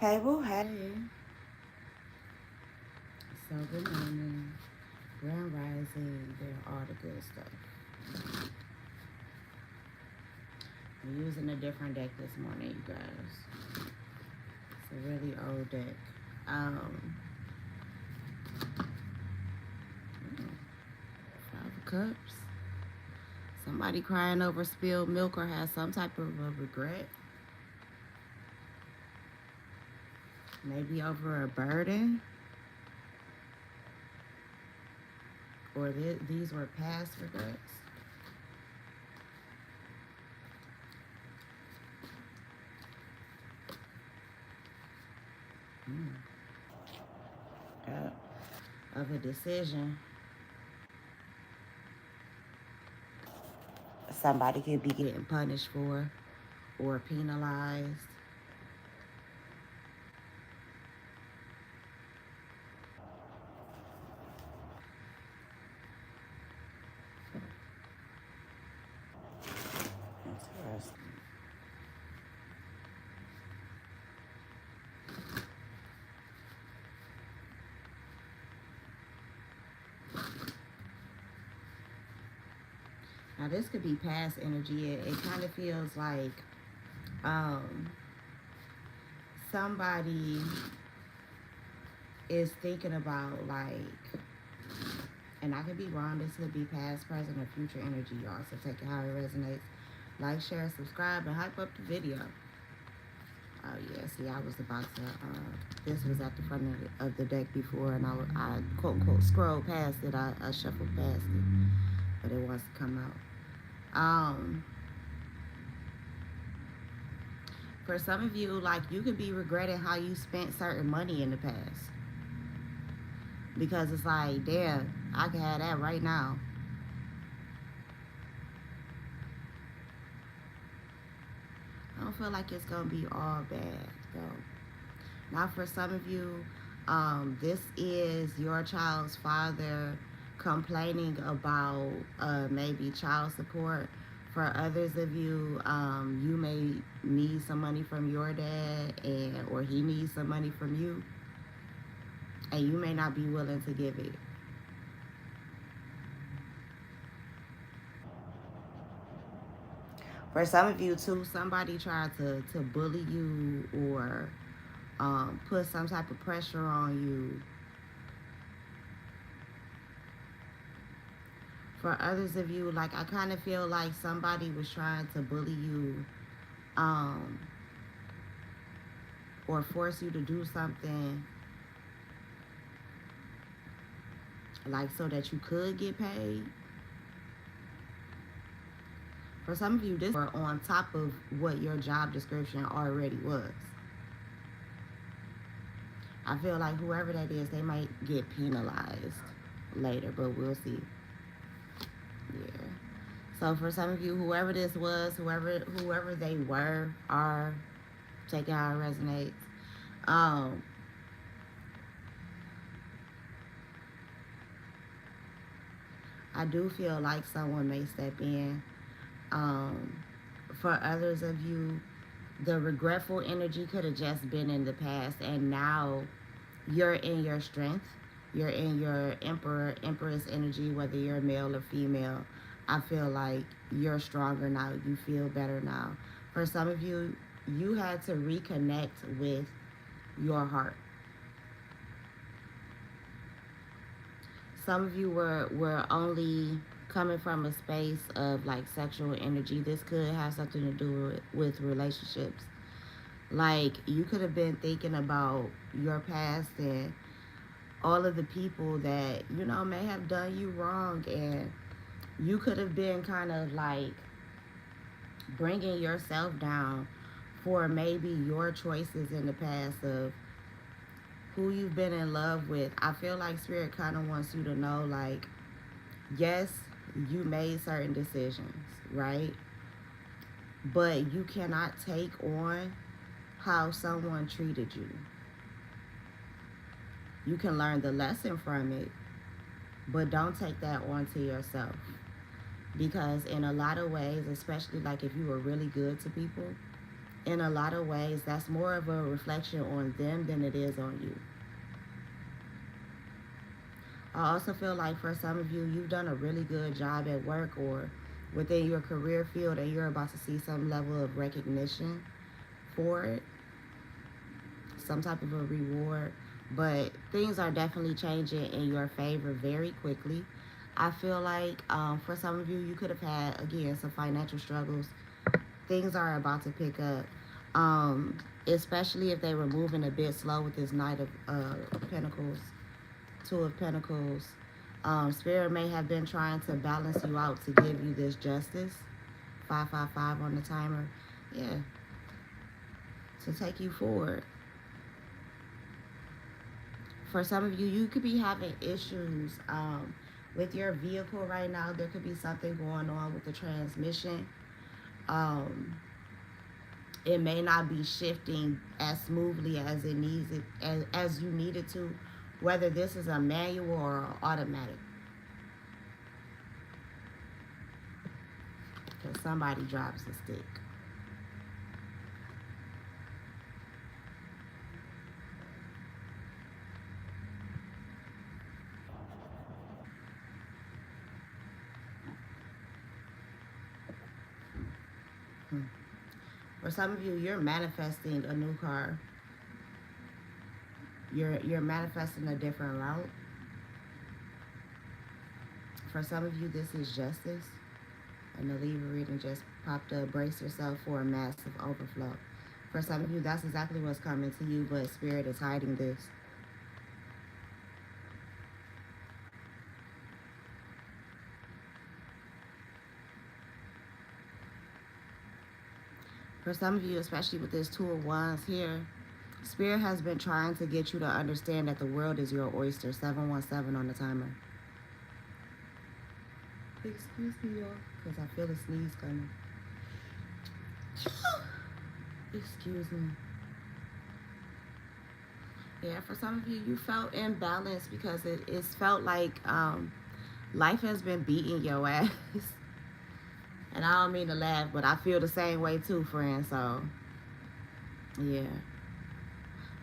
Hey, boo, hey. So good morning, grand rising, and all the good stuff. I'm using a different deck this morning, you guys. It's a really old deck. Um, Five of Cups. Somebody crying over spilled milk or has some type of a regret. Maybe over a burden, or these were past regrets. Mm. Of a decision. Somebody could be getting punished for or penalized. Interesting. Now this could be past energy. It kind of feels like um, somebody is thinking about like, and I could be wrong. This could be past, present, or future energy, y'all. So take it how it resonates. Like, share, subscribe, and hype up the video. Oh yeah, see, I was about to. This was at the front of the deck before, and I quote unquote scrolled past it. I shuffled past it, but it wants to come out. For some of you, like, you could be regretting how you spent certain money in the past, because it's like, damn, I can have that right now. I don't feel like it's gonna be all bad though. Now, for some of you, this is your child's father complaining about maybe child support. For others of you, you may need some money from your dad, or he needs some money from you, and you may not be willing to give it. For some of you too, somebody tried to bully you or put some type of pressure on you. For others of you, like, I kind of feel like somebody was trying to bully you, um, or force you to do something, like, so that you could get paid. For some of you, this were on top of what your job description already was. I feel like whoever that is, they might get penalized later, but we'll see. Yeah. So for some of you, whoever this was, whoever they were, are, take it how it resonates. Um, I do feel like someone may step in. Um, for others of you, the regretful energy could have just been in the past, and now you're in your strength. You're in your emperor, empress energy, whether you're male or female. I feel like you're stronger now. You feel better now. For some of you, you had to reconnect with your heart. Some of you were only coming from a space of like sexual energy. This could have something to do with relationships. Like, you could have been thinking about your past and all of the people that, may have done you wrong, and you could have been kind of like bringing yourself down for maybe your choices in the past of who you've been in love with. I feel like Spirit kind of wants you to know, like, yes, you made certain decisions, right? But you cannot take on how someone treated you. You can learn the lesson from it, but don't take that onto yourself. Because in a lot of ways, especially like if you were really good to people, in a lot of ways, that's more of a reflection on them than it is on you. I also feel like for some of you, you've done a really good job at work or within your career field, and you're about to see some level of recognition for it, some type of a reward. But things are definitely changing in your favor very quickly. I feel like for some of you, you could have had, again, some financial struggles. Things are about to pick up, especially if they were moving a bit slow with this Knight of Pentacles, Two of Pentacles. Spirit may have been trying to balance you out to give you this justice. 555 on the timer. Yeah. To take you forward. For some of you, you could be having issues with your vehicle right now. There could be something going on with the transmission. It may not be shifting as smoothly as it needs it, as you need it to, whether this is a manual or automatic. Because somebody drops a stick. For some of you, you're manifesting a new car. You're manifesting a different route. For some of you, this is justice. And the Libra reading just popped up. Brace yourself for a massive overflow. For some of you, that's exactly what's coming to you, but Spirit is hiding this. For some of you, especially with this Two of Wands here, Spirit has been trying to get you to understand that the world is your oyster. 717 on the timer. Excuse me, y'all, because I feel a sneeze coming. Excuse me. Yeah, for some of you, you felt imbalanced because it's felt like life has been beating your ass. And I don't mean to laugh, but I feel the same way too, friend. So, yeah.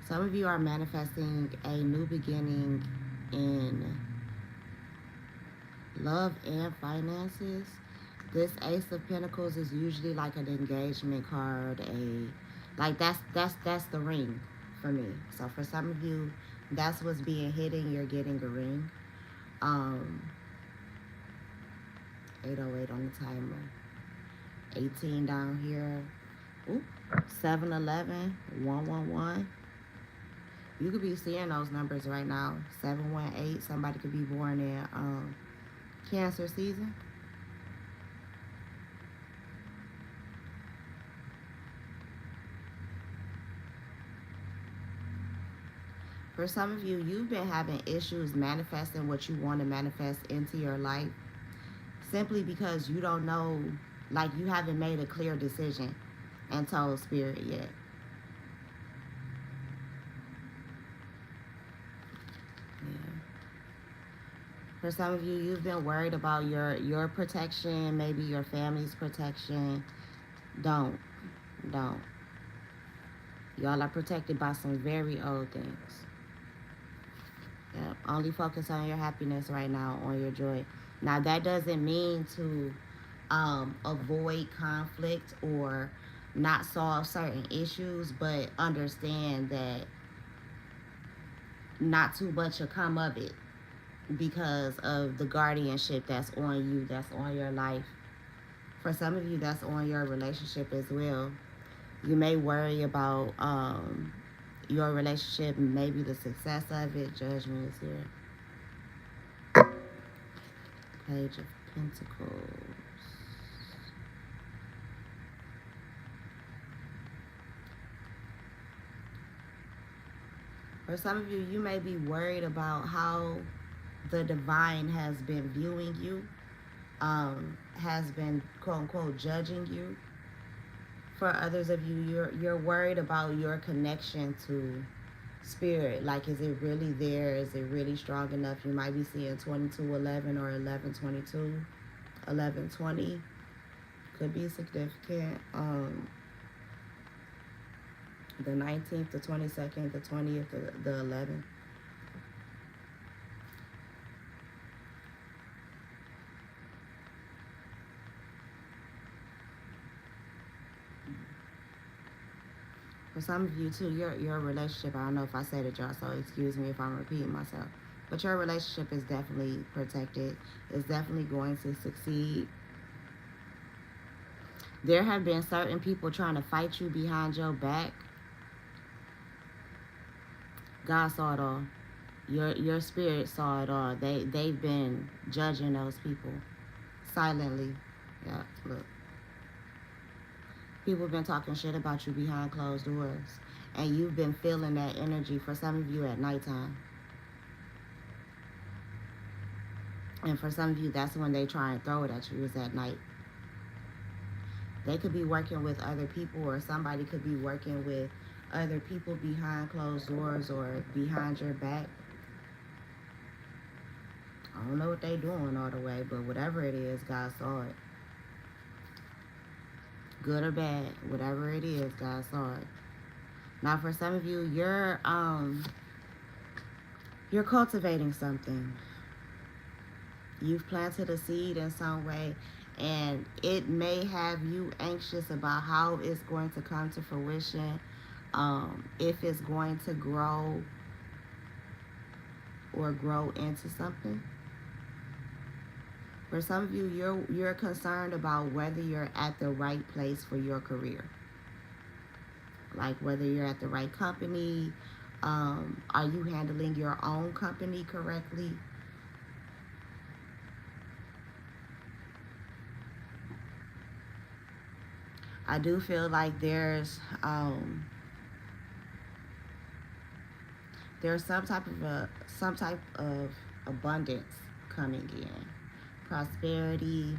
Some of you are manifesting a new beginning in love and finances. This Ace of Pentacles is usually like an engagement card, that's the ring for me. So for some of you, that's what's being hidden. You're getting a ring. 808 on the timer. 18 down here. Ooh, 711, 111. You could be seeing those numbers right now. 718. Somebody could be born in Cancer season. For some of you, you've been having issues manifesting what you want to manifest into your life simply because you don't know, like you haven't made a clear decision and told Spirit yet. Yeah. For some of you, you've been worried about your protection, maybe your family's protection. Don't. Y'all are protected by some very old things. Yeah. Only focus on your happiness right now, on your joy. Now, that doesn't mean to avoid conflict or not solve certain issues, but understand that not too much will come of it because of the guardianship that's on you, that's on your life. For some of you, that's on your relationship as well. You may worry about your relationship, maybe the success of it. Judgment is here. Page of Pentacles. For some of you, you may be worried about how the divine has been viewing you, has been quote unquote judging you. For others of you, you're worried about your connection to Spirit. Like, is it really there? Is it really strong enough? You might be seeing 2211 or 1122, 1120. Could be significant. The 19th, the 22nd, the 20th, the 11th. For some of you too, your relationship, I don't know if I said it, y'all, so excuse me if I'm repeating myself. But your relationship is definitely protected. It's definitely going to succeed. There have been certain people trying to fight you behind your back. God saw it all. Your spirit saw it all. They've been judging those people silently. Yeah, look. People have been talking shit about you behind closed doors. And you've been feeling that energy for some of you at nighttime. And for some of you, that's when they try and throw it at you, is at night. They could be working with other people, or somebody could be working with other people behind closed doors or behind your back. I don't know what they doing all the way, but whatever it is, God saw it. Good or bad, whatever it is, God saw it. Now, for some of you, you're cultivating something. You've planted a seed in some way, and it may have you anxious about how it's going to come to fruition, if it's going to grow or grow into something. For some of you, you're concerned about whether you're at the right place for your career, like whether you're at the right company. Are you handling your own company correctly? I do feel like there's some type of abundance coming in, prosperity.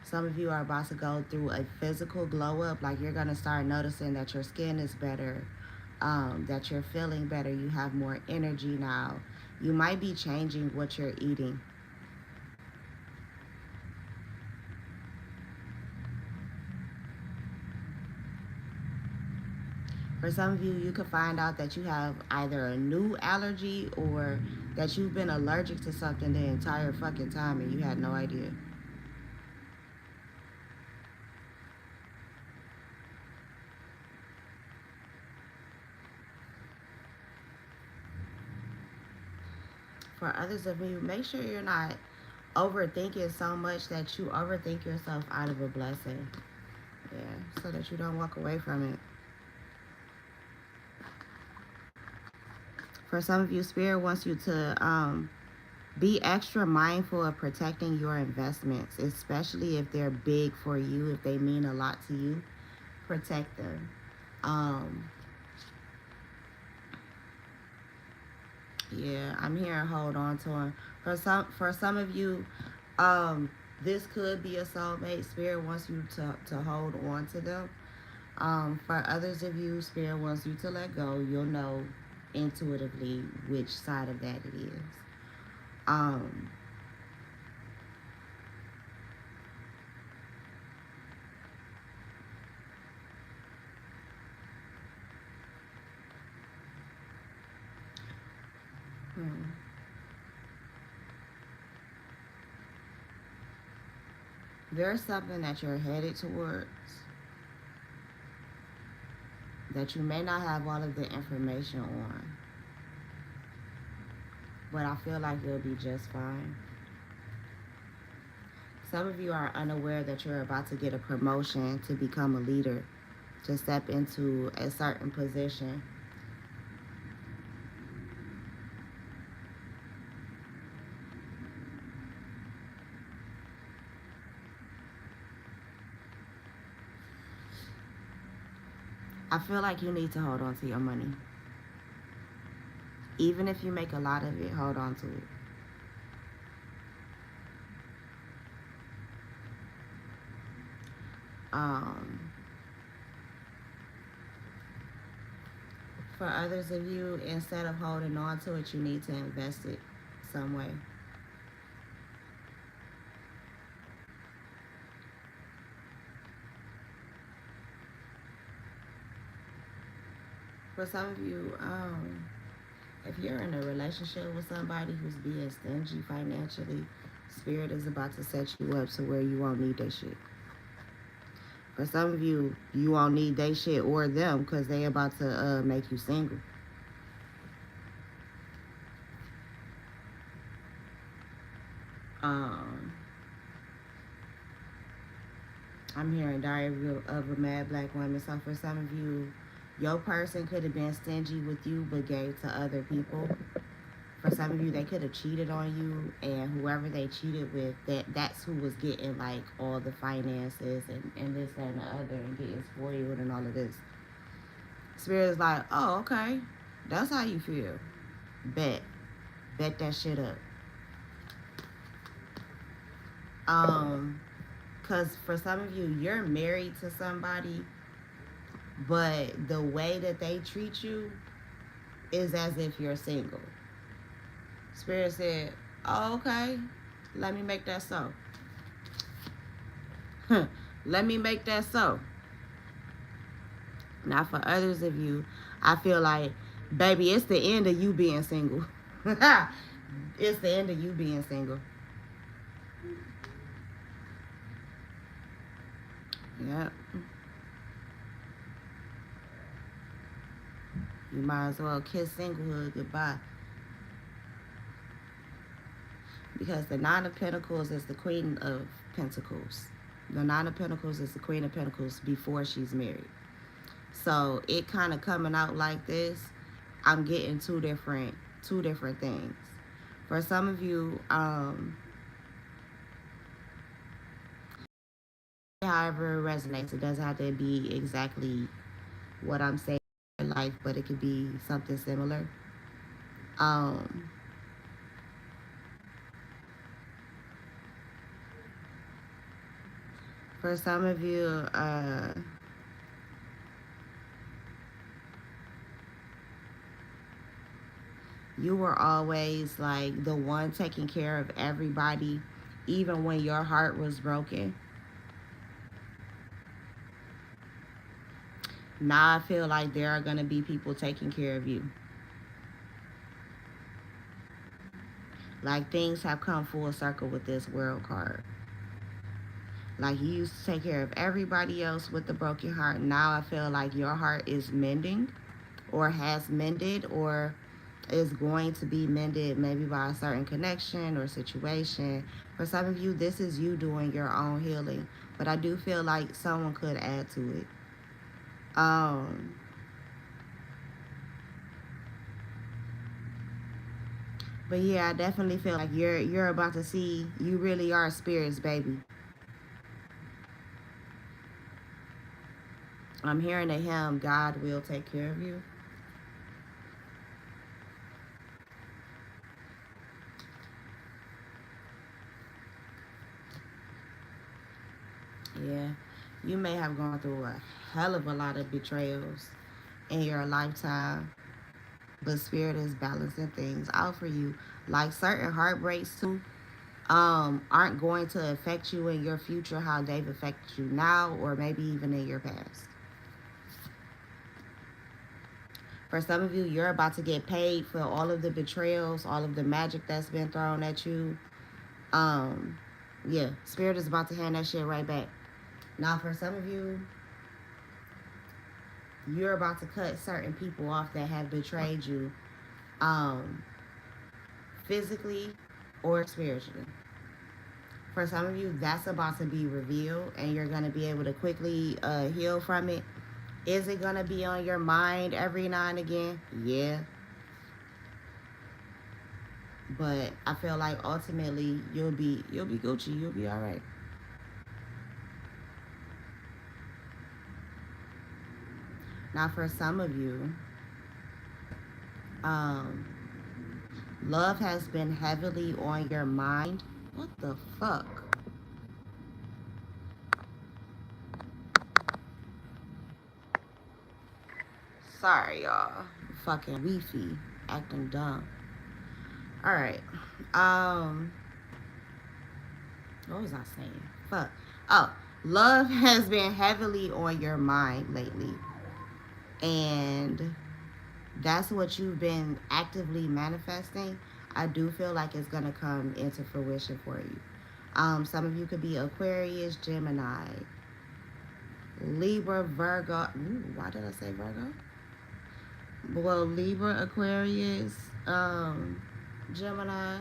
Some of you are about to go through a physical glow up, like you're going to start noticing that your skin is better, that you're feeling better, you have more energy now. You might be changing what you're eating. For some of you, you could find out that you have either a new allergy or that you've been allergic to something the entire fucking time and you had no idea. For others of you, make sure you're not overthinking so much that you overthink yourself out of a blessing. Yeah, so that you don't walk away from it. For some of you, Spirit wants you to be extra mindful of protecting your investments, especially if they're big for you, if they mean a lot to you. Protect them. Um, yeah, I'm hearing hold on to them. For some of you, this could be a soulmate. Spirit wants you to hold on to them. For others of you, Spirit wants you to let go. You'll know intuitively which side of that it is. Um, hmm. There's something that you're headed towards that you may not have all of the information on, but I feel like you'll be just fine. Some of you are unaware that you're about to get a promotion to become a leader, to step into a certain position. I feel like you need to hold on to your money. Even if you make a lot of it, hold on to it. Um, for others of you, instead of holding on to it, you need to invest it some way. For some of you, if you're in a relationship with somebody who's being stingy financially, Spirit is about to set you up to where you won't need that shit. For some of you, you won't need they shit or them because they about to make you single. Um, I'm hearing Diary of a Mad Black Woman. So for some of you, your person could have been stingy with you but gave to other people. For some of you, they could have cheated on you, and whoever they cheated with, that's who was getting like all the finances and this, that, and the other, and getting spoiled and all of this. Spirit is like, oh, okay, that's how you feel. Bet that shit up. Cause for some of you, you're married to somebody, but the way that they treat you is as if you're single. Spirit said, oh, okay, let me make that so. Let me make that so. Now, for others of you, I feel like, baby, it's the end of you being single. It's the end of you being single. Yep. You might as well kiss singlehood goodbye. Because the Nine of Pentacles is the Queen of Pentacles. The Nine of Pentacles is the Queen of Pentacles before she's married. So it kind of coming out like this, I'm getting two different things. For some of you, however it resonates, it doesn't have to be exactly what I'm saying in life, but it could be something similar. For some of you, you were always like the one taking care of everybody, even when your heart was broken. Now I feel like there are going to be people taking care of you. Like things have come full circle with this World card. Like you used to take care of everybody else with the broken heart. Now I feel like your heart is mending or has mended or is going to be mended maybe by a certain connection or situation. For some of you, this is you doing your own healing. But I do feel like someone could add to it. But yeah, I definitely feel like you're about to see, you really are spirits, baby. I'm hearing the hymn, God will take care of you. Yeah, you may have gone through a hell of a lot of betrayals in your lifetime, but Spirit is balancing things out for you. Like certain heartbreaks too, aren't going to affect you in your future how they've affected you now or maybe even in your past. For some of you, you're about to get paid for all of the betrayals, all of the magic that's been thrown at you. Yeah, Spirit is about to hand that shit right back. Now, for some of you, you're about to cut certain people off that have betrayed you, physically or spiritually. For some of you, that's about to be revealed, and you're going to be able to quickly heal from it. Is it going to be on your mind every now and again? Yeah. But I feel like ultimately you'll be Gucci. You'll be all right. Now, for some of you, love has been heavily on your mind. What the fuck? Sorry, y'all. Fucking Wi-Fi acting dumb. All right. What was I saying? Fuck. Oh, love has been heavily on your mind lately, and that's what you've been actively manifesting, I do feel like it's going to come into fruition for you. Some of you could be Aquarius, Gemini, Libra, Virgo. Ooh, why did I say Virgo? Well, Libra, Aquarius, Gemini.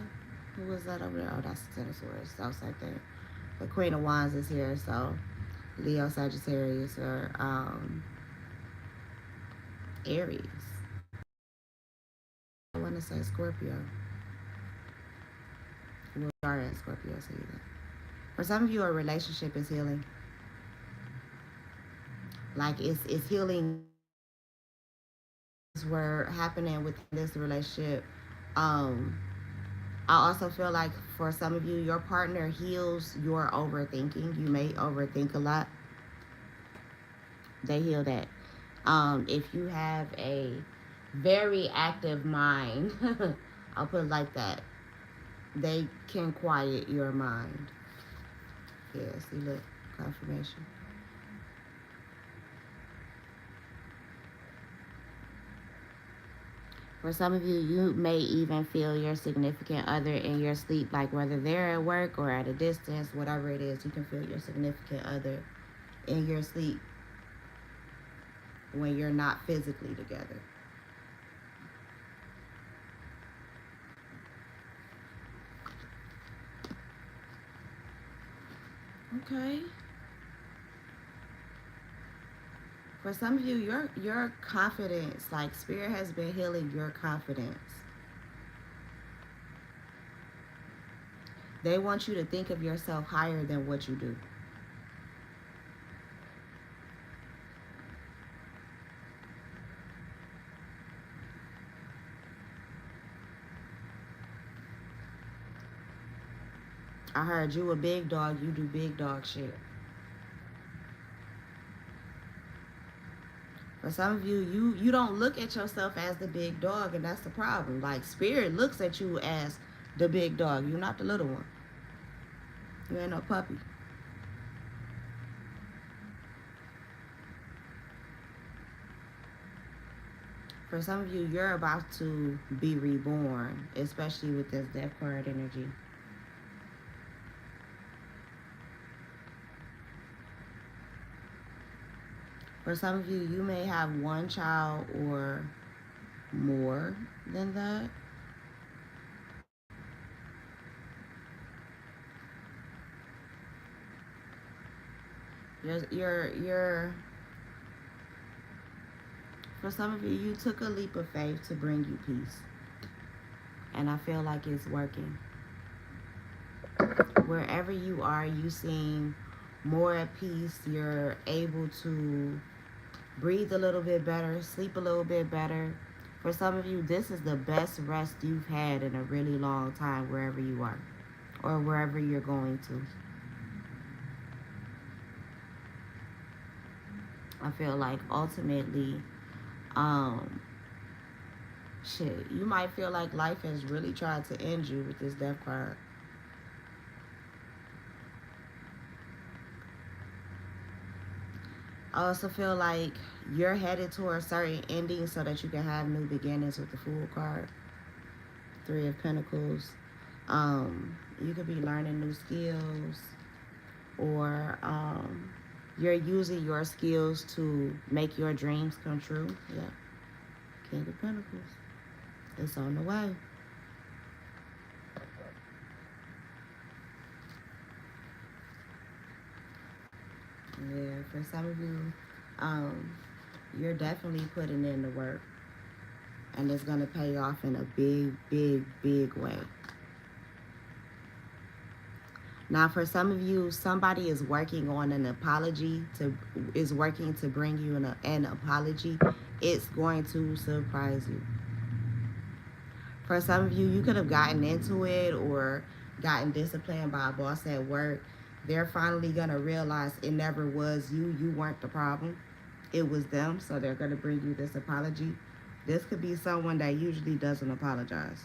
Who was that over there? Oh, that's the Ten of Swords. So same thing. The Queen of Wands is here, so Leo, Sagittarius, or Aries. I want to say Scorpio. We are in Scorpio season. For some of you, a relationship is healing. Like it's healing were happening within this relationship. Um, I also feel like for some of you, your partner heals your overthinking. You may overthink a lot. They heal that. If you have a very active mind, I'll put it like that, they can quiet your mind. Yeah, see, look, confirmation. For some of you, you may even feel your significant other in your sleep, like whether they're at work or at a distance, whatever it is, you can feel your significant other in your sleep when you're not physically together. Okay. For some of you, your confidence, like spirit has been healing your confidence. They want you to think of yourself higher than what you do. I heard you a big dog, you do big dog shit. For some of you, you don't look at yourself as the big dog, and that's the problem. Like spirit looks at you as the big dog. You're not the little one. You ain't no puppy. For some of you, you're about to be reborn, especially with this death card energy. For some of you, you may have one child or more than that. You're for some of you, you took a leap of faith to bring you peace. And I feel like it's working. Wherever you are, you seem more at peace. You're able to breathe a little bit better, sleep a little bit better. For some of you, this is the best rest you've had in a really long time, wherever you are or wherever you're going to. I feel like ultimately, um, shit, you might feel like life has really tried to end you with this death card. I also feel like you're headed toward a certain ending so that you can have new beginnings with the Fool card. Three of Pentacles. You could be learning new skills, or you're using your skills to make your dreams come true. Yeah. King of Pentacles. It's on the way. Yeah, for some of you, you're definitely putting in the work, and it's going to pay off in a big, big, big way. Now, for some of you, somebody is working on an apology is working to bring you an apology. It's going to surprise you. For some of you, you could have gotten into it or gotten disciplined by a boss at work. They're finally going to realize it never was you. You weren't the problem. It was them. So they're going to bring you this apology. This could be someone that usually doesn't apologize.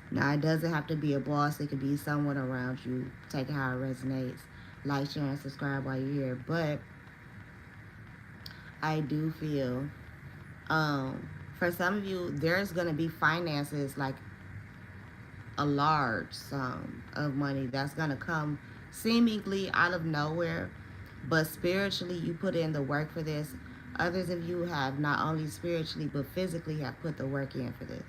Now, it doesn't have to be a boss. It could be someone around you. Take it how it resonates. Like, share, and subscribe while you're here. But I do feel, for some of you, there's going to be finances, like a large sum of money that's going to come seemingly out of nowhere, but spiritually you put in the work for this. Others of you have not only spiritually but physically have put the work in for this.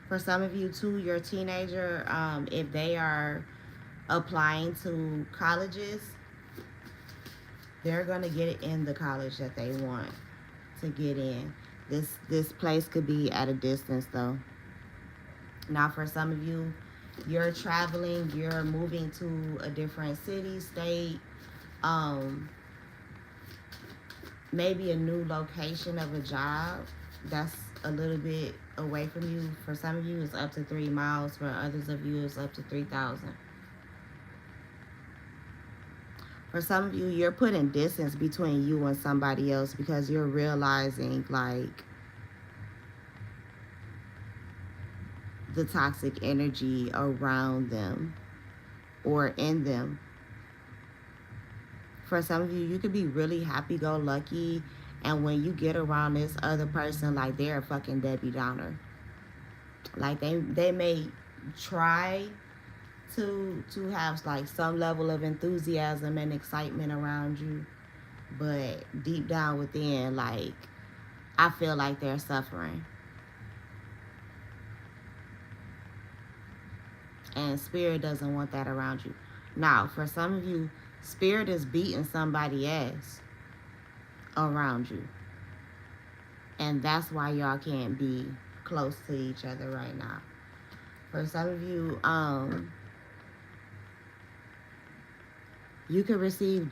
For some of you too, your teenager, if they are applying to colleges, they're going to get it in the college that they want to get in. This place could be at a distance though. Now for some of you, you're traveling, you're moving to a different city, state, um, maybe a new location of a job that's a little bit away from you. For some of you, it's up to 3 miles. For others of you, it's up to 3,000. For some of you, you're putting distance between you and somebody else because you're realizing, like, the toxic energy around them or in them. For some of you, you could be really happy-go-lucky, and when you get around this other person, like, they're a fucking Debbie Downer. Like, they may try to have, like, some level of enthusiasm and excitement around you, but deep down within, like, I feel like they're suffering. And spirit doesn't want that around you. Now, for some of you, spirit is beating somebody ass around you. And that's why y'all can't be close to each other right now. For some of you, you could receive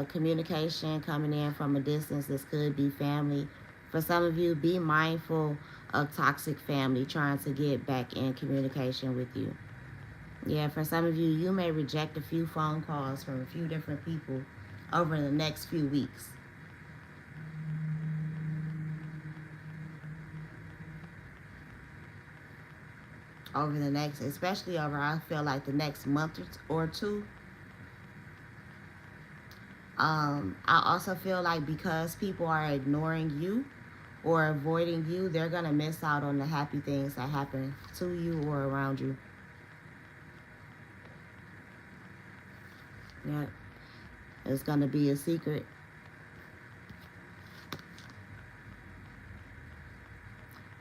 communication coming in from a distance. This could be family. For some of you, be mindful of toxic family trying to get back in communication with you. Yeah, for some of you, you may reject a few phone calls from a few different people over the next few weeks. Over the next, especially over, I feel like the next month or two. I also feel like because people are ignoring you or avoiding you, they're going to miss out on the happy things that happen to you or around you. Yeah, it's going to be a secret.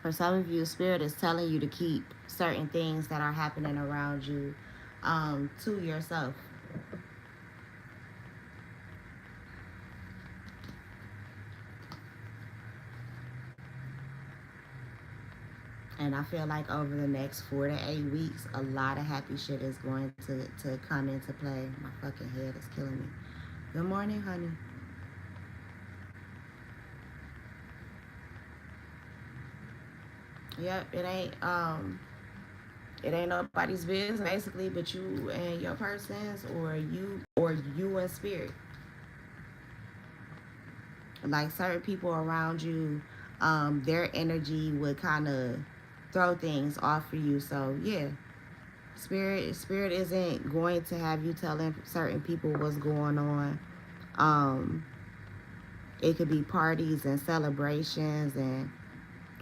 For some of you, Spirit is telling you to keep certain things that are happening around you to yourself. And I feel like over the next 4 to 8 weeks, a lot of happy shit is going to come into play. My fucking head is killing me. Good morning, honey. Yep, it ain't nobody's business basically but you and your persons, or you and spirit. Like certain people around you, their energy would kind of throw things off for you. So yeah, spirit isn't going to have you telling certain people what's going on. It could be parties and celebrations and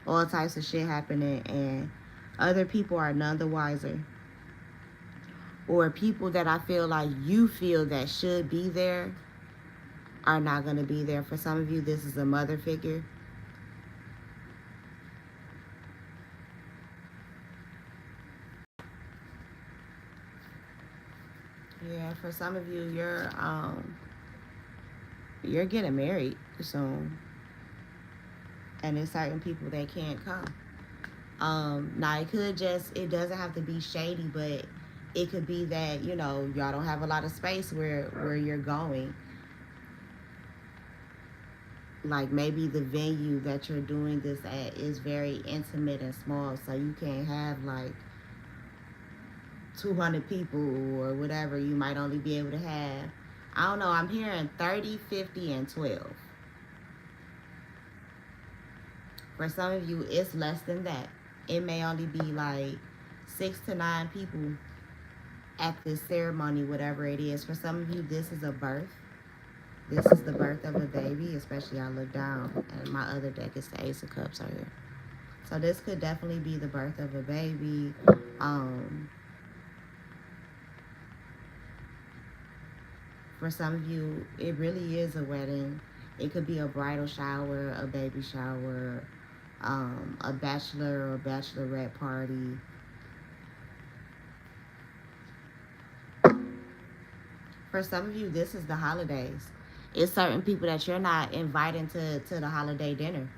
all types of shit happening, and other people are none the wiser. Or people that I feel like you feel that should be there are not going to be there. For some of you, this is a mother figure. Yeah, for some of you, you're getting married soon, and there's certain people that can't come. Now it doesn't have to be shady, but it could be that y'all don't have a lot of space where you're going. Like maybe the venue that you're doing this at is very intimate and small, so you can't have like 200 people or whatever. You might only be able to have, I don't know, I'm hearing 30, 50, and 12. For some of you, it's less than that. It may only be like 6 to 9 people at this ceremony, whatever it is. For some of you, this is a birth. This is the birth of a baby, especially I look down and my other deck is the Ace of Cups right here. So this could definitely be the birth of a baby. Um, for some of you, it really is a wedding. It could be a bridal shower, a baby shower, a bachelor or bachelorette party. For some of you, this is the holidays. It's certain people that you're not inviting to the holiday dinner.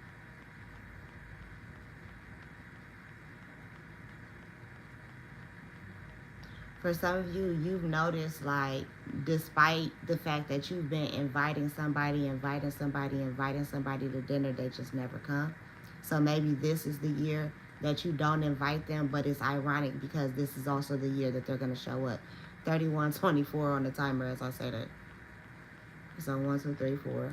For some of you, you've noticed, like, despite the fact that you've been inviting somebody to dinner, they just never come. So maybe this is the year that you don't invite them, but it's ironic because this is also the year that they're going to show up. 3124 on the timer as I say that. So 1, 2, 3, 4.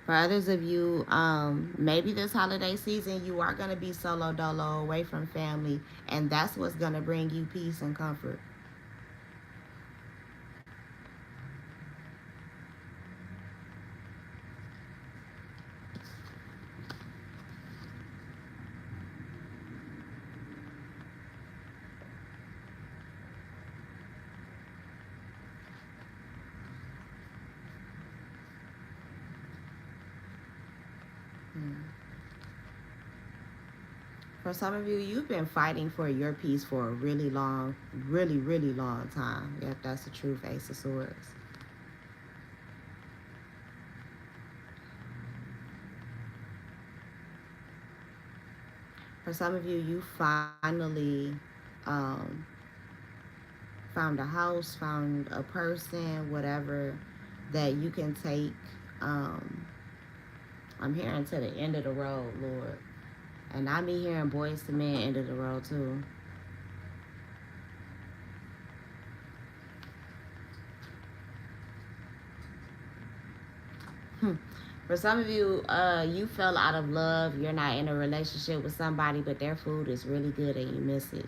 For others of you, maybe this holiday season you are going to be solo dolo, away from family, and that's what's going to bring you peace and comfort. Hmm. For some of you, you've been fighting for your peace for a really long, really long time. Yep, that's the truth, Ace of Swords. For some of you, you finally um, found a house, found a person, whatever, that you can take. Um, I'm hearing to the end of the road, Lord. And I be hearing Boys to Men end of the road, too. For some of you, you fell out of love. You're not in a relationship with somebody, but their food is really good and you miss it.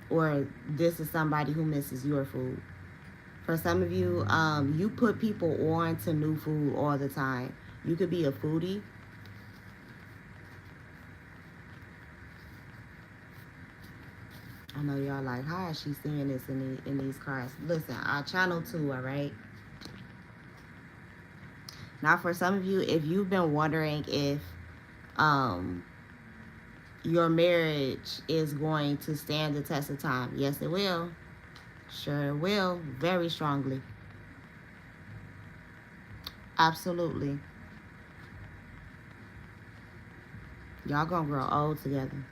Or this is somebody who misses your food. For some of you, you put people on to new food all the time. You could be a foodie. I know y'all like, how is she seeing this in these cards? Listen, I channel 2, all right? Now, for some of you, if you've been wondering if um, your marriage is going to stand the test of time, yes, it will. Sure, it will. Very strongly. Absolutely. Y'all gonna grow old together.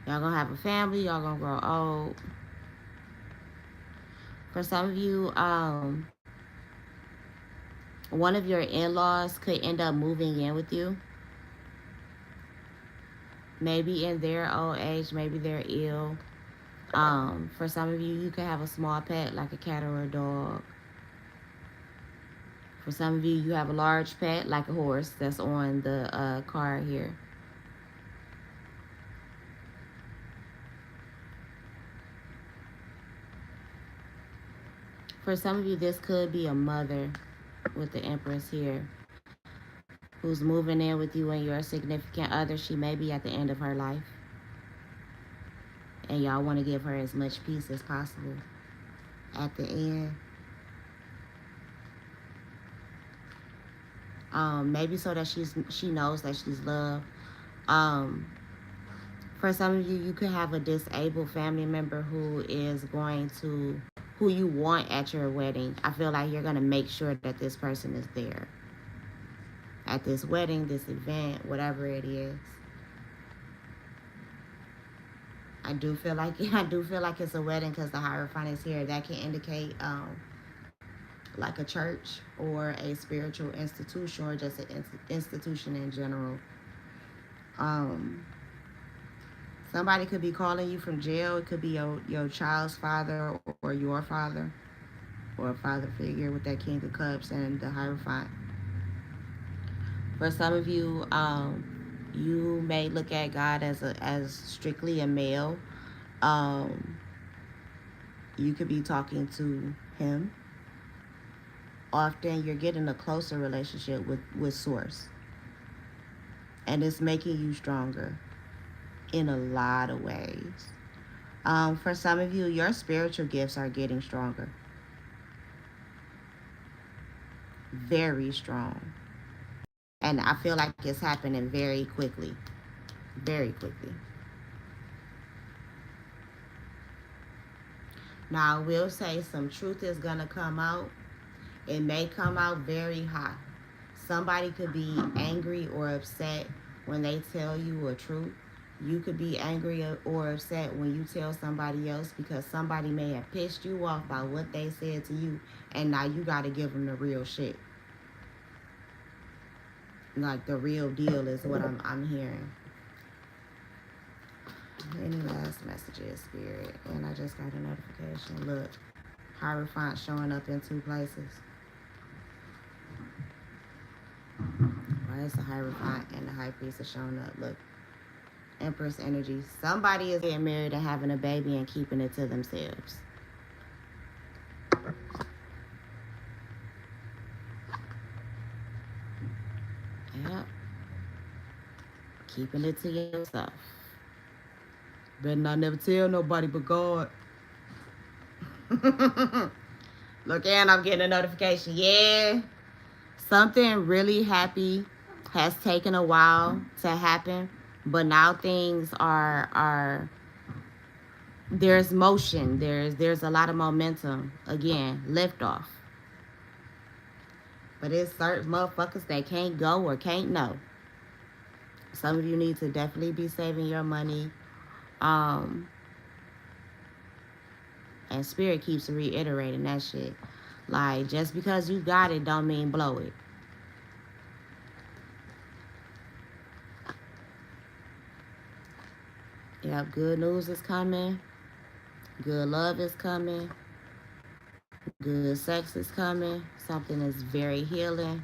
Y'all gonna have a family. Y'all gonna grow old. For some of you, one of your in-laws could end up moving in with you. Maybe in their old age, maybe they're ill. For some of you, you could have a small pet like a cat or a dog. For some of you, you have a large pet like a horse that's on the card here. For some of you, this could be a mother with the Empress here who's moving in with you and your significant other. She may be at the end of her life. And y'all want to give her as much peace as possible at the end. Maybe so that she knows that she's loved. Um, for some of you, you could have a disabled family member who you want at your wedding. I feel like you're going to make sure that this person is there at this wedding, this event, whatever it is. I do feel like it's a wedding because the Hierophant is here. That can indicate like a church or a spiritual institution or just an institution in general. Somebody could be calling you from jail. It could be your child's father or your father or a father figure with that King of Cups and the Hierophant. For some of you, You may look at God as strictly a male. Um, you could be talking to him. Often you're getting a closer relationship with Source. And it's making you stronger in a lot of ways. For some of you, your spiritual gifts are getting stronger. Very strong. And I feel like it's happening very quickly. Very quickly. Now, I will say some truth is going to come out. It may come out very hot. Somebody could be angry or upset when they tell you a truth. You could be angry or upset when you tell somebody else because somebody may have pissed you off by what they said to you, and now you got to give them the real shit. Like the real deal is what I'm hearing. Any last messages, Spirit? And I just got a notification. Look, Hierophant showing up in 2 places. Why is the Hierophant and the High Priest showing up? Look, Empress energy. Somebody is getting married and having a baby and keeping it to themselves. Yep. Keeping it to yourself. Better not never tell nobody but God. Look, and I'm getting a notification. Yeah. Something really happy has taken a while to happen, but now things are there's motion. There's a lot of momentum. Again, liftoff. But it's certain motherfuckers that can't go or can't know. Some of you need to definitely be saving your money. And Spirit keeps reiterating that shit. Like, just because you got it don't mean blow it. Yep, good news is coming. Good love is coming. Good sex is coming. Something is very healing.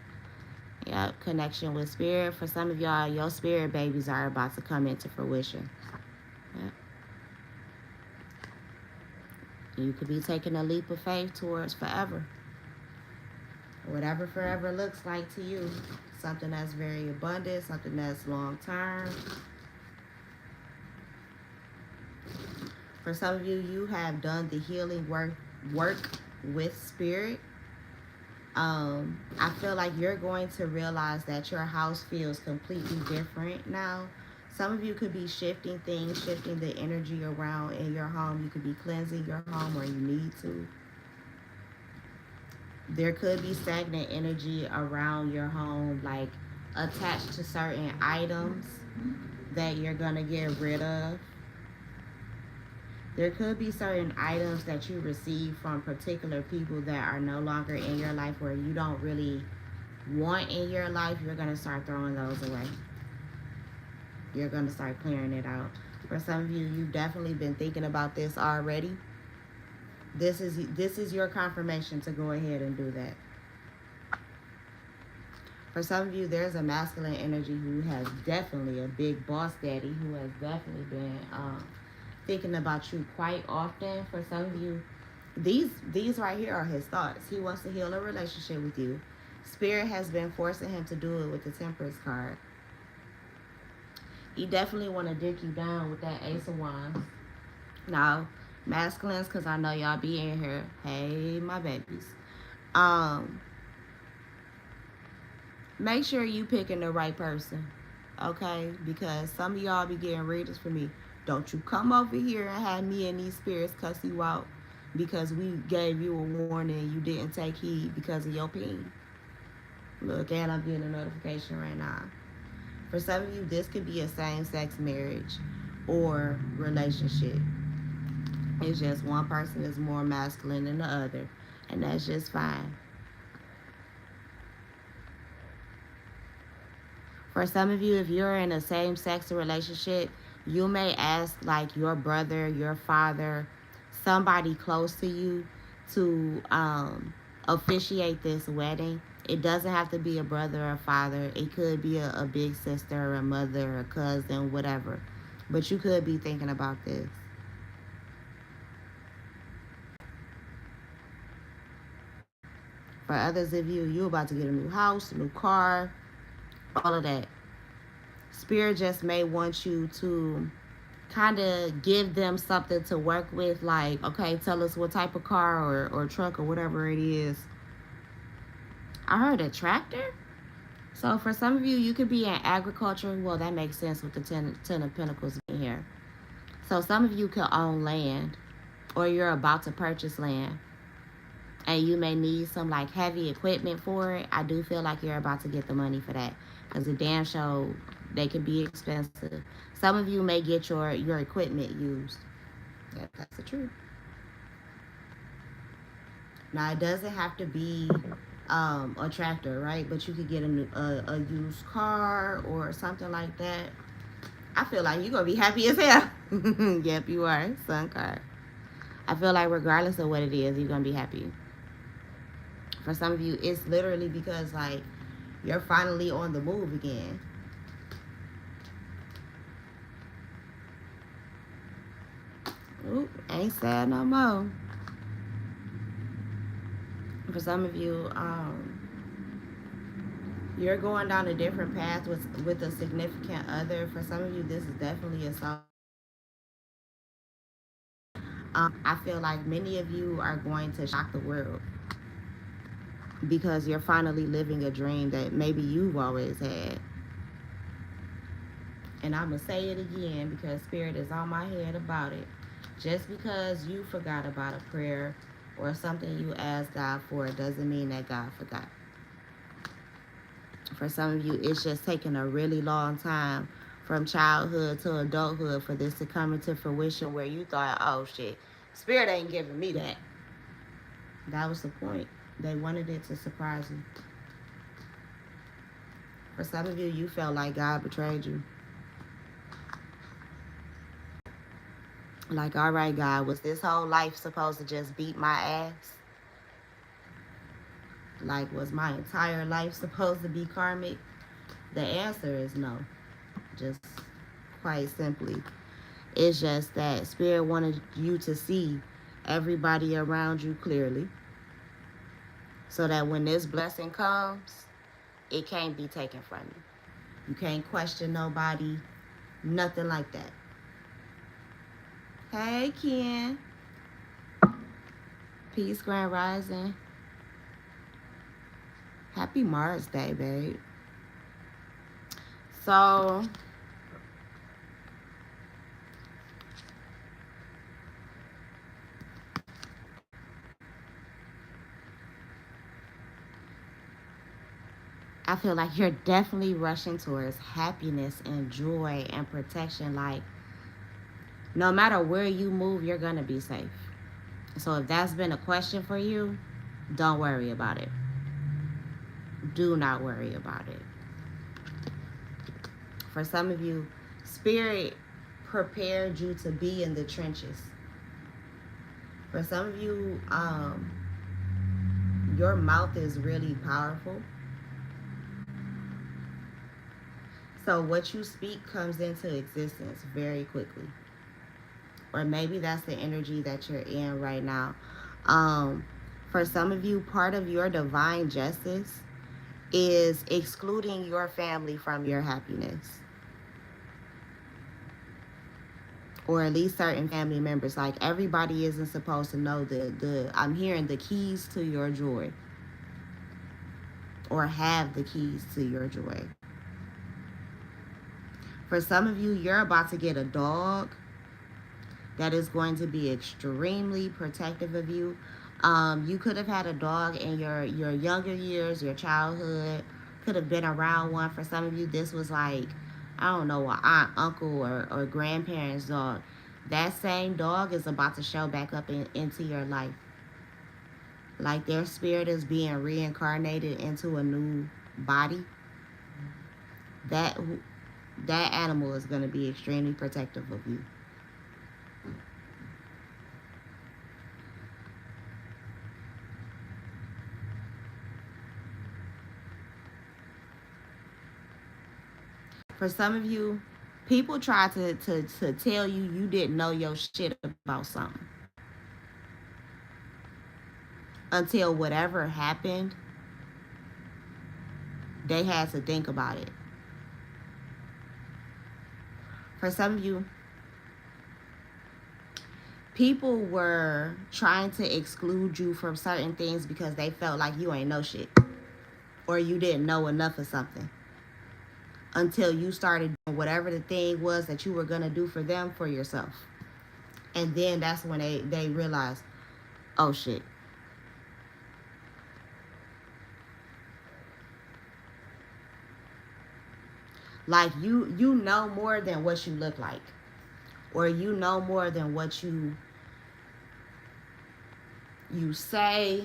Yep, connection with Spirit. For some of y'all, your spirit babies are about to come into fruition. Yep. You could be taking a leap of faith towards forever. Whatever forever looks like to you. Something that's very abundant, something that's long term. For some of you, you have done the healing work with Spirit. I feel like you're going to realize that your house feels completely different now. Some of you could be shifting things, shifting the energy around in your home. You could be cleansing your home where you need to. There could be stagnant energy around your home, like attached to certain items that you're going to get rid of. There could be certain items that you receive from particular people that are no longer in your life, where you don't really want in your life. You're going to start throwing those away. You're going to start clearing it out. For some of you, you've definitely been thinking about this already. This is your confirmation to go ahead and do that. For some of you, there's a masculine energy who has definitely a big boss daddy who has definitely been thinking about you quite often. For some of you, these right here are his thoughts. He wants to heal a relationship with you. Spirit has been forcing him to do it with the Temperance card. He definitely want to dick you down with that Ace of Wands. Now, masculines, because I know y'all be in here. Hey, my babies. Make sure you picking the right person, okay? Because some of y'all be getting readers for me. Don't you come over here and have me and these spirits cuss you out because we gave you a warning and you didn't take heed because of your pain. Look, and I'm getting a notification right now. For some of you, this could be a same-sex marriage or relationship. It's just one person is more masculine than the other, and that's just fine. For some of you, if you're in a same-sex relationship, you may ask like your brother, your father, somebody close to you to officiate this wedding. It doesn't have to be a brother or a father. It could be a big sister or a mother or a cousin, whatever. But you could be thinking about this. For others of you, you about to get a new house, a new car, all of that. Spirit just may want you to kind of give them something to work with, like, okay, tell us what type of car or truck or whatever it is. I heard a tractor. So for some of you, you could be in agriculture. Well, that makes sense with the ten of Pentacles in here. So some of you could own land, or you're about to purchase land, and you may need some like heavy equipment for it. I do feel like you're about to get the money for that, because the damn show, they can be expensive. Some of you may get your equipment used. Yeah, that's the truth. Now it doesn't have to be a tractor, right? But you could get a used car or something like that. I feel like you're gonna be happy as hell. Yep, you are. Sun card. I feel like regardless of what it is, you're gonna be happy. For some of you, it's literally because like you're finally on the move again. Oop, ain't sad no more. For some of you, you're going down a different path with a significant other. For some of you, this is definitely a song. I feel like many of you are going to shock the world because you're finally living a dream that maybe you've always had. And I'm going to say it again because Spirit is on my head about it. Just because you forgot about a prayer or something you asked God for doesn't mean that God forgot. For some of you, it's just taking a really long time from childhood to adulthood for this to come into fruition where you thought, oh shit, Spirit ain't giving me that. That was the point. They wanted it to surprise you. For some of you, you felt like God betrayed you. Like, all right, God, was this whole life supposed to just beat my ass? Like, was my entire life supposed to be karmic? The answer is no. Just quite simply. It's just that Spirit wanted you to see everybody around you clearly, so that when this blessing comes, it can't be taken from you. You can't question nobody, nothing like that. Hey, Ken. Peace, Grand Rising. Happy Mars Day, babe. So, I feel like you're definitely rushing towards happiness and joy and protection. Like, no matter where you move, you're going to be safe. So if that's been a question for you, don't worry about it. Do not worry about it. For some of you, Spirit prepared you to be in the trenches. For some of you, your mouth is really powerful. So what you speak comes into existence very quickly. Or maybe that's the energy that you're in right now. For some of you, part of your divine justice is excluding your family from your happiness. Or at least certain family members. Like, everybody isn't supposed to know I'm hearing the keys to your joy. Or have the keys to your joy. For some of you, you're about to get a dog that is going to be extremely protective of you. You could have had a dog in your younger years, your childhood. Could have been around one. For some of you, this was like, I don't know, an aunt, uncle, or grandparents' dog. That same dog is about to show back up into your life. Like, their spirit is being reincarnated into a new body. That animal is going to be extremely protective of you. For some of you, people try to tell you you didn't know your shit about something until whatever happened, they had to think about it. For some of you, people were trying to exclude you from certain things because they felt like you ain't know shit or you didn't know enough of something until you started doing whatever the thing was that you were going to do for them for yourself. And then that's when they realized, oh shit. Like you know more than what you look like, or you know more than what you say.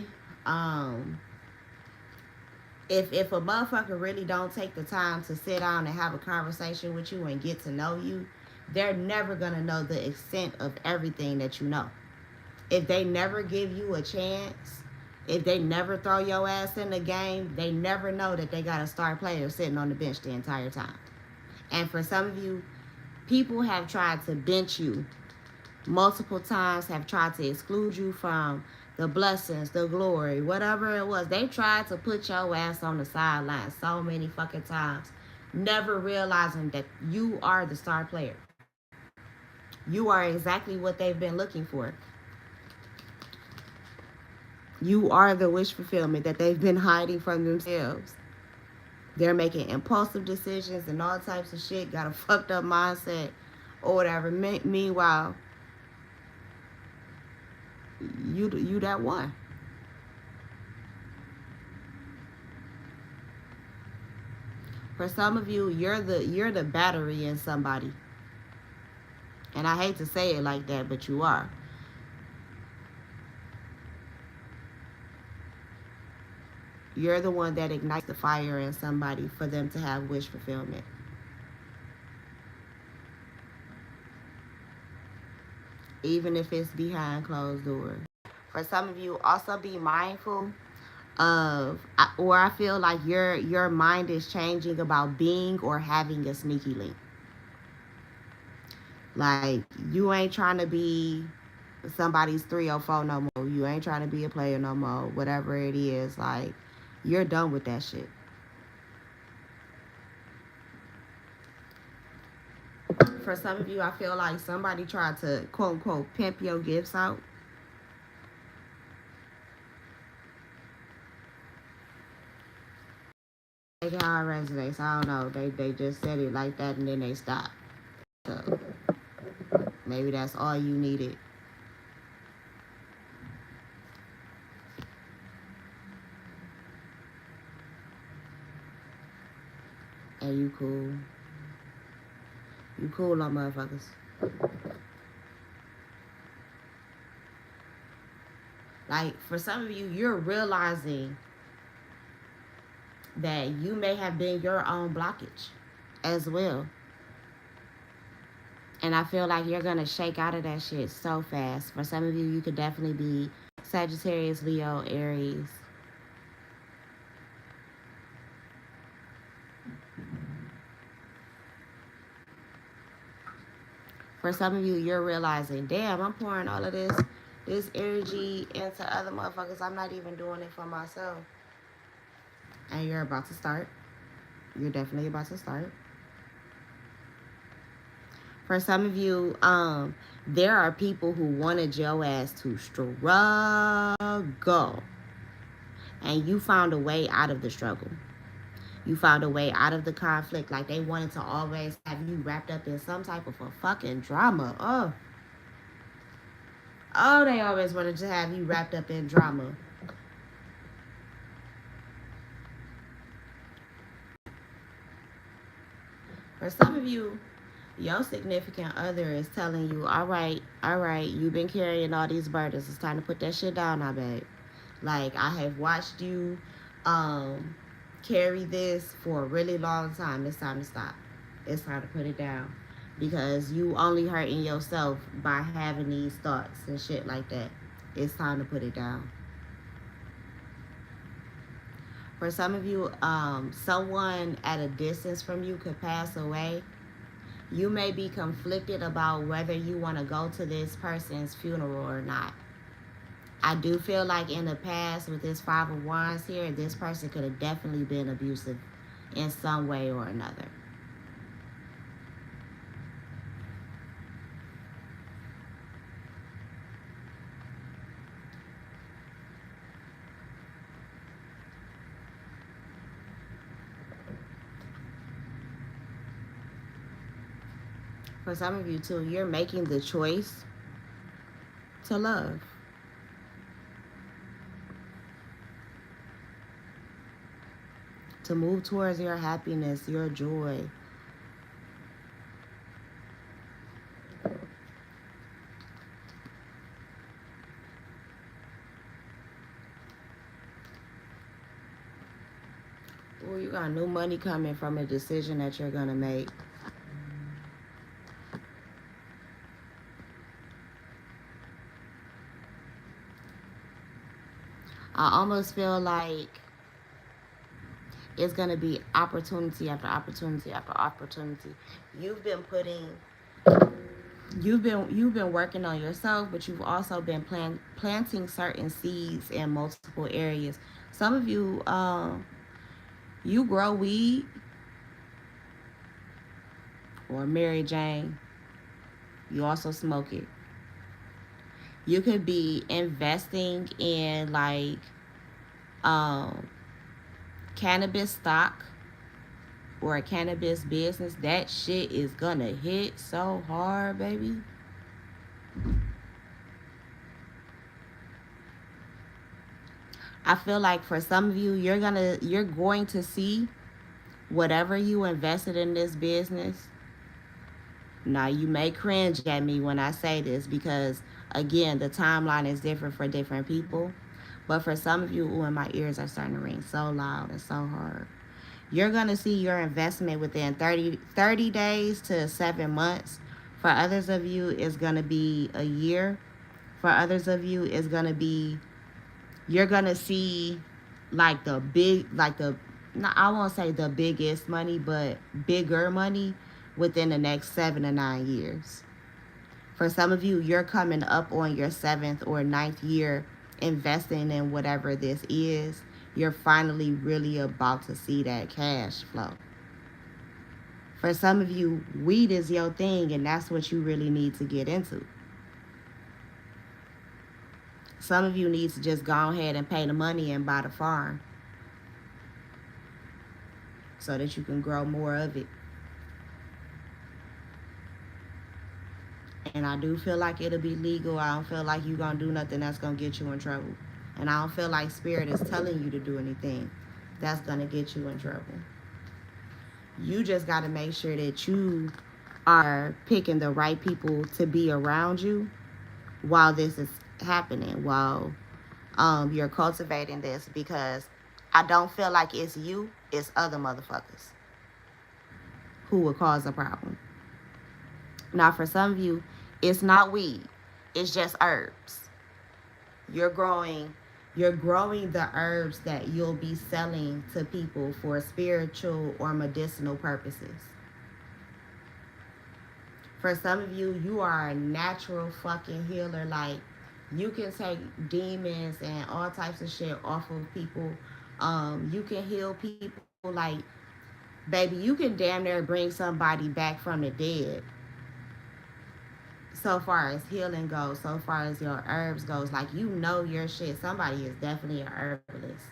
If a motherfucker really don't take the time to sit down and have a conversation with you and get to know you, they're never gonna know the extent of everything that you know. If they never give you a chance, if they never throw your ass in the game, they never know that they got a star player sitting on the bench the entire time. And for some of you, people have tried to bench you multiple times, have tried to exclude you from the blessings, the glory, whatever it was. They tried to put your ass on the sideline so many fucking times, never realizing that you are the star player. You are exactly what they've been looking for. You are the wish fulfillment that they've been hiding from themselves. They're making impulsive decisions and all types of shit, got a fucked up mindset or whatever. Meanwhile, you that one. For some of you, you're the battery in somebody. And I hate to say it like that, but you are. You're the one that ignites the fire in somebody for them to have wish fulfillment. Even if it's behind closed doors. For some of you, also be mindful of, or I feel like your mind is changing about being or having a sneaky link. Like, you ain't trying to be somebody's 304 no more. You ain't trying to be a player no more. Whatever it is, like, you're done with that shit. For some of you, I feel like somebody tried to quote unquote pimp your gifts out. Like how it resonates. I don't know. They just said it like that and then they stopped. So maybe that's all you needed. And you cool. You cool on motherfuckers. Like, for some of you, you're realizing that you may have been your own blockage as well. And I feel like you're going to shake out of that shit so fast. For some of you, you could definitely be Sagittarius, Leo, Aries. For some of you, you're realizing, damn, I'm pouring all of this energy into other motherfuckers. I'm not even doing it for myself. And you're about to start. You're definitely about to start. For some of you, there are people who wanted your ass to struggle. And you found a way out of the struggle. You found a way out of the conflict. Like, they wanted to always have you wrapped up in some type of a fucking drama. Oh, they always wanted to have you wrapped up in drama. For some of you, your significant other is telling you, all right, you've been carrying all these burdens. It's time to put that shit down now, babe. Like, I have watched you carry this for a really long time. It's time to stop. It's time to put it down. Because you only hurting yourself by having these thoughts and shit like that. It's time to put it down. For some of you, someone at a distance from you could pass away. You may be conflicted about whether you want to go to this person's funeral or not. I do feel like in the past with this Five of Wands here, this person could have definitely been abusive in some way or another. For some of you too, you're making the choice to love. To move towards your happiness, your joy. Oh, you got new money coming from a decision that you're going to make. I almost feel like it's going to be opportunity after opportunity after opportunity. You've been putting you've been working on yourself, but you've also been planting certain seeds in multiple areas. Some of you you grow weed or Mary Jane. You also smoke it. You could be investing in like um cannabis stock or a cannabis business. That shit is gonna hit so hard, baby. I feel like for some of you, you're going to see whatever you invested in this business. Now you may cringe at me when I say this because again, the timeline is different for different people. But for some of you, ooh, and my ears are starting to ring so loud and so hard. You're going to see your investment within 30 days to 7 months. For others of you, it's going to be a year. For others of you, it's going to be, you're going to see like the big, like the, not, I won't say the biggest money, but bigger money within the next 7 to 9 years. For some of you, you're coming up on your 7th or 9th year investing in whatever this is. You're finally really about to see that cash flow. For some of you, weed is your thing, and that's what you really need to get into. Some of you need to just go ahead and pay the money and buy the farm so that you can grow more of it. And I do feel like it'll be legal. I don't feel like you're going to do nothing that's going to get you in trouble. And I don't feel like Spirit is telling you to do anything that's going to get you in trouble. You just got to make sure that you are picking the right people to be around you while this is happening, while you're cultivating this, because I don't feel like it's you, it's other motherfuckers who will cause a problem. Now, for some of you, it's not weed, it's just herbs. You're growing the herbs that you'll be selling to people for spiritual or medicinal purposes. For some of you, you are a natural fucking healer. Like, you can take demons and all types of shit off of people. You can heal people. Like, baby, you can damn near bring somebody back from the dead. So far as healing goes, so far as your herbs goes, like, you know your shit. Somebody is definitely a herbalist.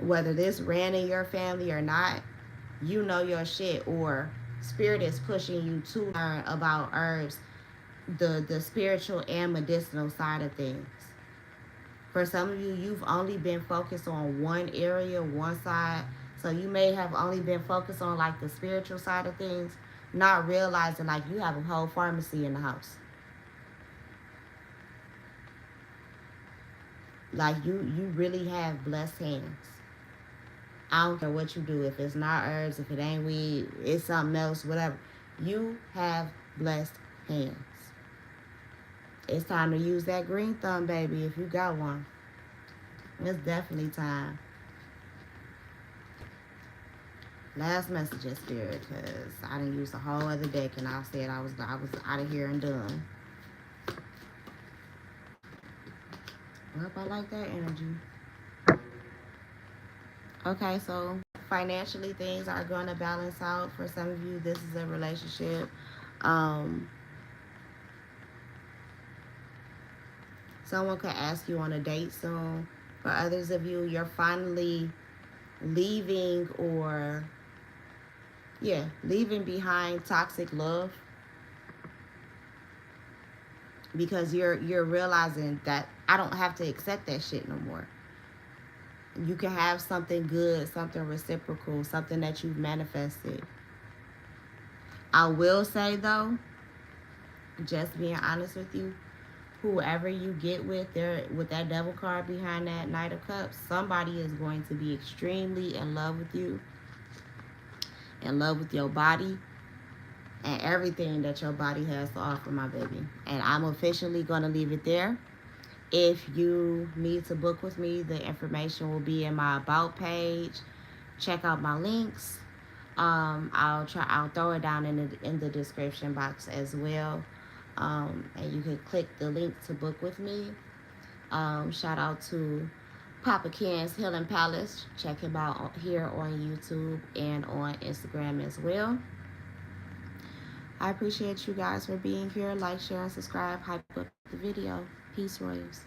Whether this ran in your family or not, you know your shit, or Spirit is pushing you to learn about herbs, the spiritual and medicinal side of things. For some of you, you've only been focused on one area, one side. So you may have only been focused on like the spiritual side of things, not realizing like you have a whole pharmacy in the house. Like you really have blessed hands. I don't care what you do. If it's not herbs, if it ain't weed, it's something else, whatever. You have blessed hands. It's time to use that green thumb, baby, if you got one. It's definitely time. Last message, Spirit, because I didn't use a whole other deck, and I said I was out of here and done. Well, I like that energy. Okay, so financially things are going to balance out for some of you. This is a relationship. Um, Someone could ask you on a date soon. For others of you, you're finally leaving, or yeah, leaving behind toxic love, because you're realizing that I don't have to accept that shit no more. You can have something good, something reciprocal, something that you've manifested. I will say though, just being honest with you, whoever you get with there with that devil card behind that Knight of Cups, somebody is going to be extremely in love with you, in love with your body and everything that your body has to offer, my baby. And I'm officially going to leave it there. If you need to book with me, the information will be in my about page. Check out my links. I'll throw it down in the description box as well. And you can click the link to book with me. Shout out to Papa Ken's Healing Palace. Check him out here on YouTube and on Instagram as well. I appreciate you guys for being here. Like, share, and subscribe. Hype up the video. Peace, Royals.